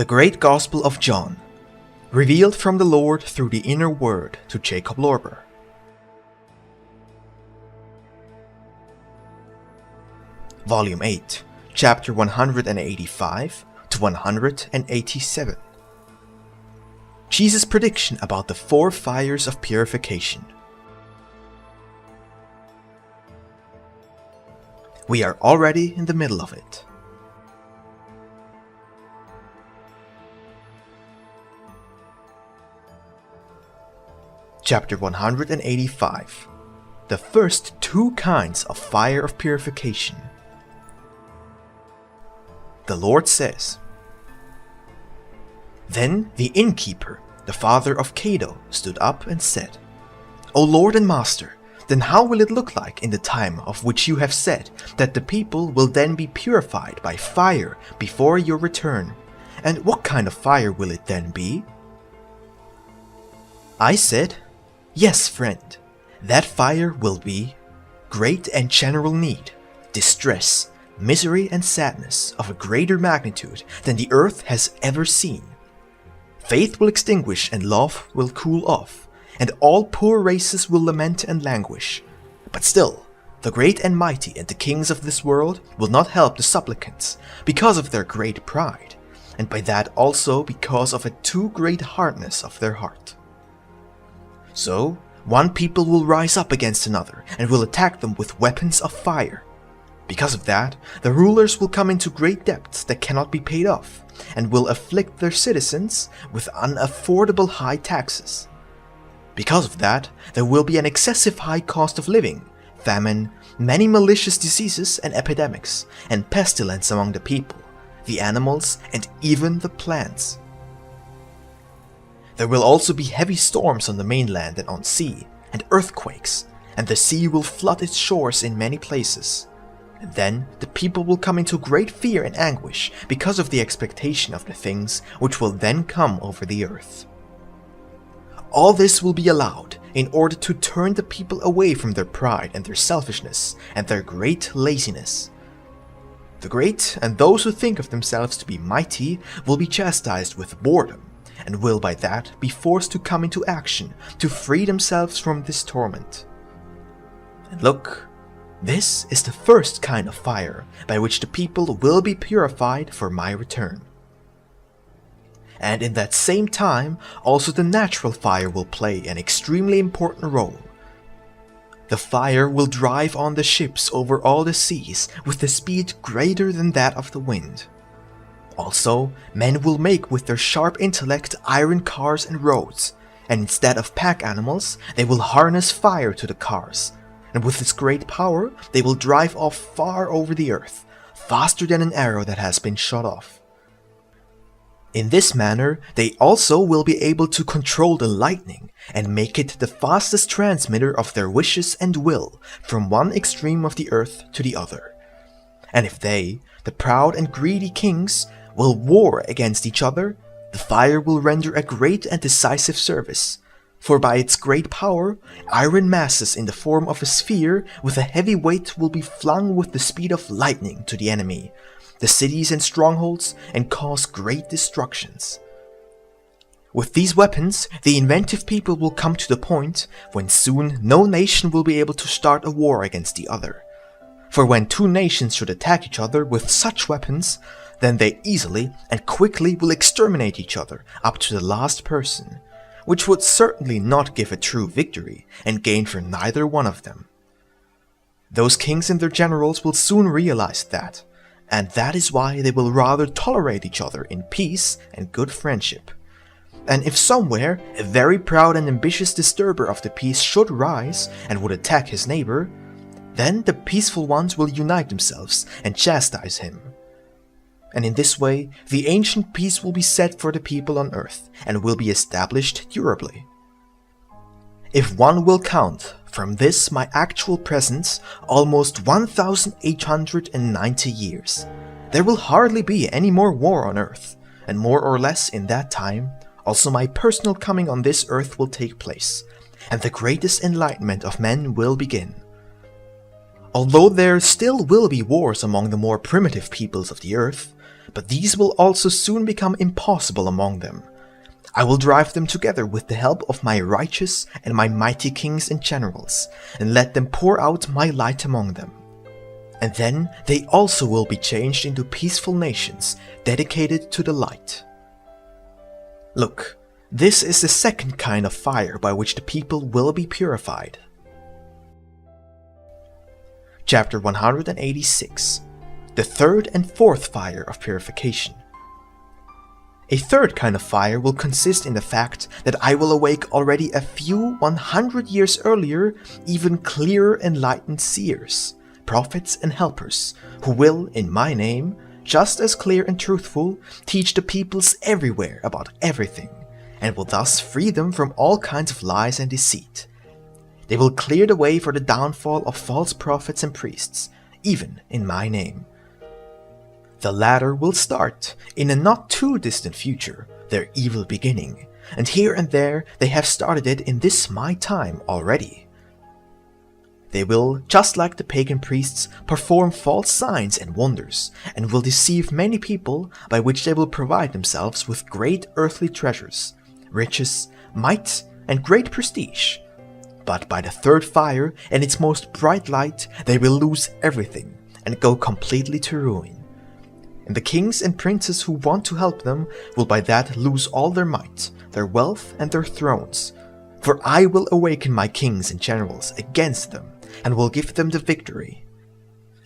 The Great Gospel of John, revealed from the Lord through the inner word to Jakob Lorber. Volume 8, Chapter 185 to 187. Jesus' prediction about the 4 fires of purification. We are already in the middle of it. Chapter 185. The first 2 kinds of fire of purification. The Lord says, Then the innkeeper, the father of Kado, stood up and said, O Lord and Master, then how will it look like in the time of which you have said that the people will then be purified by fire before your return? And what kind of fire will it then be? I said, Yes, friend, that fire will be great and general need, distress, misery and sadness of a greater magnitude than the earth has ever seen. Faith will extinguish and love will cool off, and all poor races will lament and languish. But still, the great and mighty and the kings of this world will not help the supplicants because of their great pride, and by that also because of a too great hardness of their heart. So, one people will rise up against another and will attack them with weapons of fire. Because of that, the rulers will come into great debts that cannot be paid off, and will afflict their citizens with unaffordable high taxes. Because of that, there will be an excessive high cost of living, famine, many malicious diseases and epidemics, and pestilence among the people, the animals, and even the plants. There will also be heavy storms on the mainland and on sea, and earthquakes, and the sea will flood its shores in many places. And then the people will come into great fear and anguish because of the expectation of the things which will then come over the earth. All this will be allowed in order to turn the people away from their pride and their selfishness and their great laziness. The great and those who think of themselves to be mighty will be chastised with boredom, and will by that be forced to come into action to free themselves from this torment. And look, this is the first kind of fire by which the people will be purified for my return. And in that same time, also the natural fire will play an extremely important role. The fire will drive on the ships over all the seas with a speed greater than that of the wind. Also, men will make with their sharp intellect iron cars and roads, and instead of pack animals, they will harness fire to the cars, and with its great power, they will drive off far over the earth, faster than an arrow that has been shot off. In this manner, they also will be able to control the lightning and make it the fastest transmitter of their wishes and will from one extreme of the earth to the other. And if they, the proud and greedy kings, will war against each other, the fire will render a great and decisive service, for by its great power, iron masses in the form of a sphere with a heavy weight will be flung with the speed of lightning to the enemy, the cities and strongholds, and cause great destructions. With these weapons, the inventive people will come to the point when soon no nation will be able to start a war against the other. For when 2 nations should attack each other with such weapons, then they easily and quickly will exterminate each other up to the last person, which would certainly not give a true victory and gain for neither one of them. Those kings and their generals will soon realize that, and that is why they will rather tolerate each other in peace and good friendship. And if somewhere a very proud and ambitious disturber of the peace should rise and would attack his neighbor, then the peaceful ones will unite themselves and chastise him. And in this way, the ancient peace will be set for the people on earth and will be established durably. If one will count from this my actual presence almost 1,890 years, there will hardly be any more war on earth, and more or less in that time, also my personal coming on this earth will take place, and the greatest enlightenment of men will begin. Although there still will be wars among the more primitive peoples of the earth, but these will also soon become impossible among them. I will drive them together with the help of my righteous and my mighty kings and generals, and let them pour out my light among them. And then they also will be changed into peaceful nations, dedicated to the light. Look, this is the second kind of fire by which the people will be purified. Chapter 186. The third and fourth fire of purification. A third kind of fire will consist in the fact that I will awake already a few 100 years earlier even clearer enlightened seers, prophets and helpers, who will, in my name, just as clear and truthful, teach the peoples everywhere about everything, and will thus free them from all kinds of lies and deceit. They will clear the way for the downfall of false prophets and priests, even in my name. The latter will start, in a not too distant future, their evil beginning, and here and there they have started it in this my time already. They will, just like the pagan priests, perform false signs and wonders, and will deceive many people by which they will provide themselves with great earthly treasures, riches, might, and great prestige. But by the third fire and its most bright light they will lose everything and go completely to ruin. And the kings and princes who want to help them will by that lose all their might, their wealth and their thrones. For I will awaken my kings and generals against them, and will give them the victory.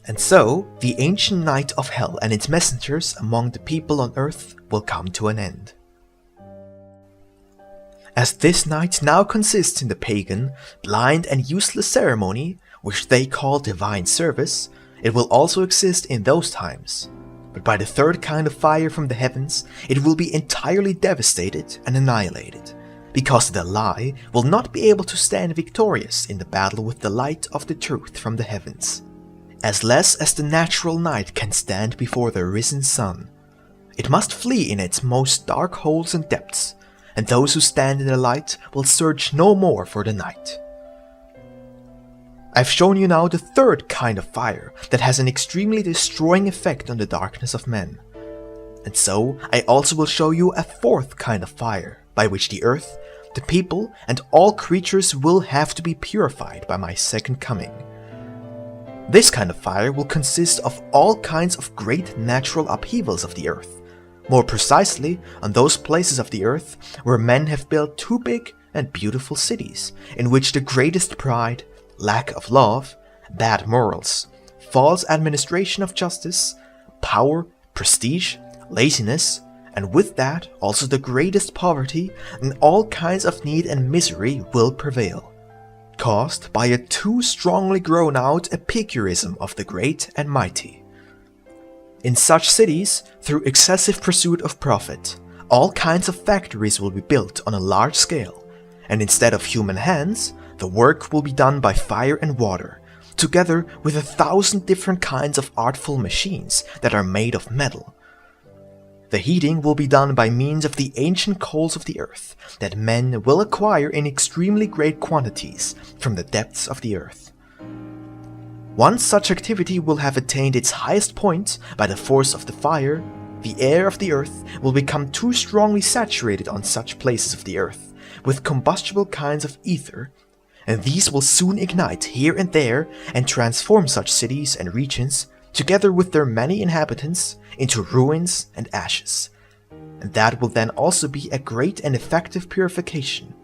And so the ancient night of hell and its messengers among the people on earth will come to an end. As this night now consists in the pagan, blind and useless ceremony, which they call divine service, it will also exist in those times. But by the third kind of fire from the heavens, it will be entirely devastated and annihilated, because the lie will not be able to stand victorious in the battle with the light of the truth from the heavens. As less as the natural night can stand before the risen sun, it must flee in its most dark holes and depths, and those who stand in the light will search no more for the night. I've shown you now the third kind of fire that has an extremely destroying effect on the darkness of men. And so I also will show you a fourth kind of fire by which the earth, the people, and all creatures will have to be purified by my second coming. This kind of fire will consist of all kinds of great natural upheavals of the earth, more precisely on those places of the earth where men have built too big and beautiful cities, in which the greatest pride, lack of love, bad morals, false administration of justice, power, prestige, laziness, and with that also the greatest poverty and all kinds of need and misery will prevail, caused by a too strongly grown out epicurism of the great and mighty. In such cities, through excessive pursuit of profit, all kinds of factories will be built on a large scale, and instead of human hands, the work will be done by fire and water, together with 1,000 different kinds of artful machines that are made of metal. The heating will be done by means of the ancient coals of the earth that men will acquire in extremely great quantities from the depths of the earth. Once such activity will have attained its highest point by the force of the fire, the air of the earth will become too strongly saturated on such places of the earth with combustible kinds of ether, and these will soon ignite here and there and transform such cities and regions, together with their many inhabitants, into ruins and ashes. And that will then also be a great and effective purification.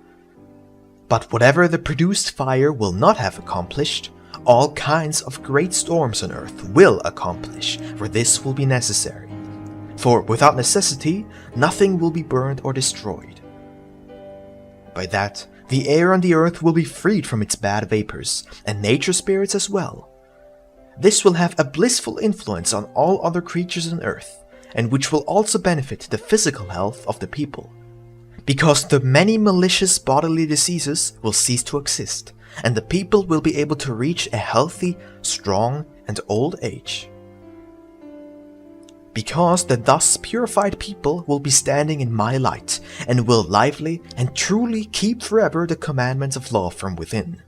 But whatever the produced fire will not have accomplished, all kinds of great storms on earth will accomplish, for this will be necessary. For without necessity, nothing will be burned or destroyed. By that, the air on the earth will be freed from its bad vapors, and nature spirits as well. This will have a blissful influence on all other creatures on earth, and which will also benefit the physical health of the people. Because the many malicious bodily diseases will cease to exist, and the people will be able to reach a healthy, strong, and old age. Because the thus purified people will be standing in my light, and will lively and truly keep forever the commandments of law from within.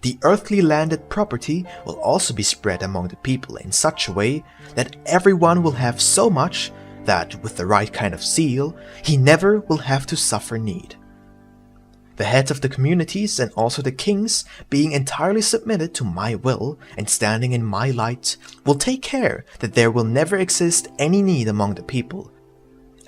The earthly landed property will also be spread among the people in such a way that everyone will have so much that with the right kind of zeal, he never will have to suffer need. The heads of the communities and also the kings, being entirely submitted to my will and standing in my light, will take care that there will never exist any need among the people.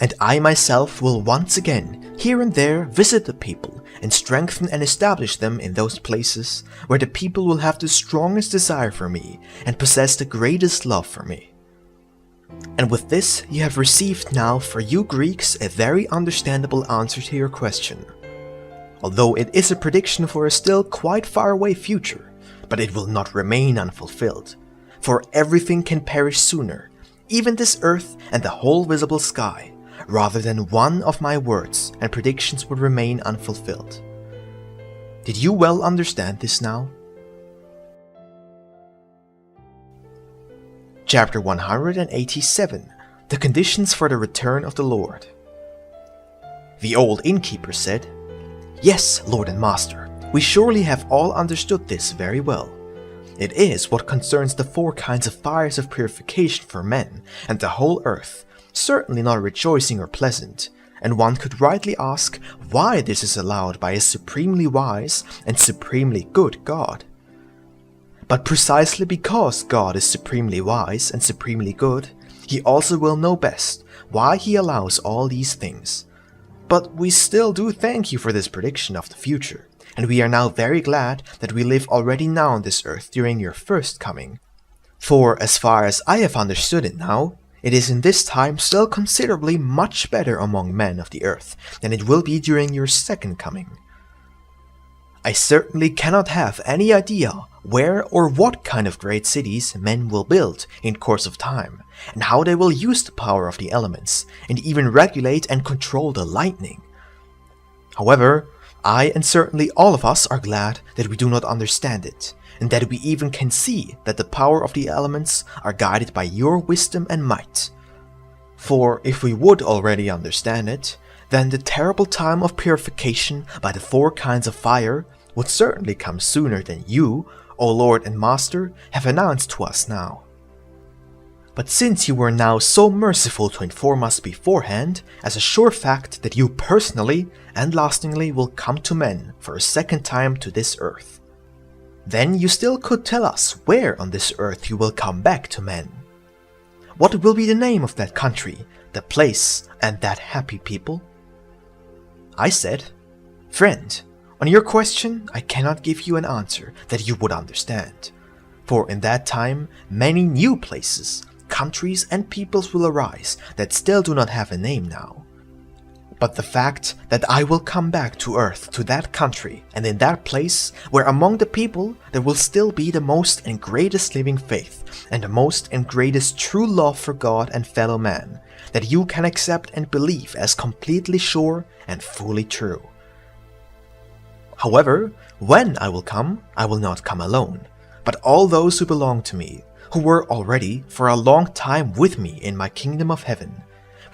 And I myself will once again, here and there, visit the people and strengthen and establish them in those places where the people will have the strongest desire for me and possess the greatest love for me. And with this, you have received now for you Greeks a very understandable answer to your question. Although it is a prediction for a still quite far away future, but it will not remain unfulfilled, for everything can perish sooner, even this earth and the whole visible sky, rather than one of my words and predictions would remain unfulfilled. Did you well understand this now? Chapter 187, The Conditions for the Return of the Lord. The old innkeeper said, "Yes, Lord and Master, we surely have all understood this very well. It is what concerns the 4 kinds of fires of purification for men and the whole earth, certainly not rejoicing or pleasant, and one could rightly ask why this is allowed by a supremely wise and supremely good God. But precisely because God is supremely wise and supremely good, he also will know best why he allows all these things. But we still do thank you for this prediction of the future, and we are now very glad that we live already now on this earth during your first coming. For as far as I have understood it now, it is in this time still considerably much better among men of the earth than it will be during your second coming. I certainly cannot have any idea where or what kind of great cities men will build in course of time, and how they will use the power of the elements, and even regulate and control the lightning. However, I and certainly all of us are glad that we do not understand it, and that we even can see that the power of the elements are guided by your wisdom and might. For if we would already understand it, then the terrible time of purification by the 4 kinds of fire would certainly come sooner than you, O Lord and Master, have announced to us now. But since you were now so merciful to inform us beforehand, as a sure fact that you personally and lastingly will come to men for a second time to this earth, then you still could tell us where on this earth you will come back to men. What will be the name of that country, the place, and that happy people? I said, "Friend, on your question I cannot give you an answer that you would understand, for in that time many new places, countries and peoples will arise that still do not have a name now. But the fact that I will come back to earth, to that country and in that place where among the people there will still be the most and greatest living faith and the most and greatest true love for God and fellow man, that you can accept and believe as completely sure and fully true. However, when I will not come alone, but all those who belong to me, who were already for a long time with me in my kingdom of heaven,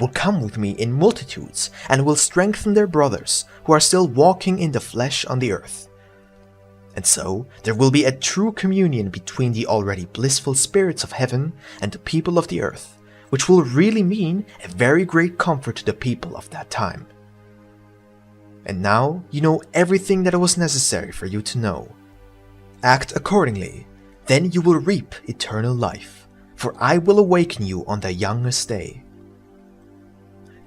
will come with me in multitudes and will strengthen their brothers who are still walking in the flesh on the earth. And so there will be a true communion between the already blissful spirits of heaven and the people of the earth, which will really mean a very great comfort to the people of that time. And now you know everything that was necessary for you to know. Act accordingly, then you will reap eternal life, for I will awaken you on the youngest day."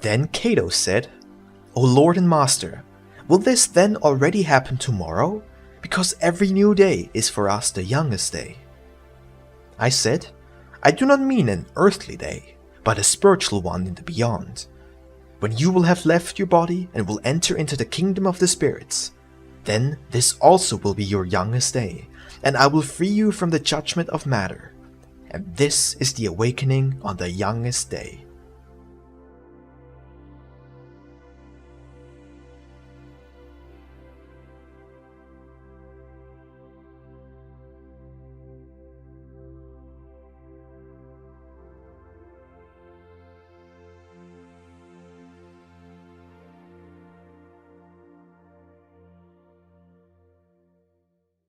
Then Kado said, "O Lord and Master, will this then already happen tomorrow? Because every new day is for us the youngest day." I said, "I do not mean an earthly day, but a spiritual one in the beyond. When you will have left your body and will enter into the kingdom of the spirits, then this also will be your youngest day, and I will free you from the judgment of matter. And this is the awakening on the youngest day."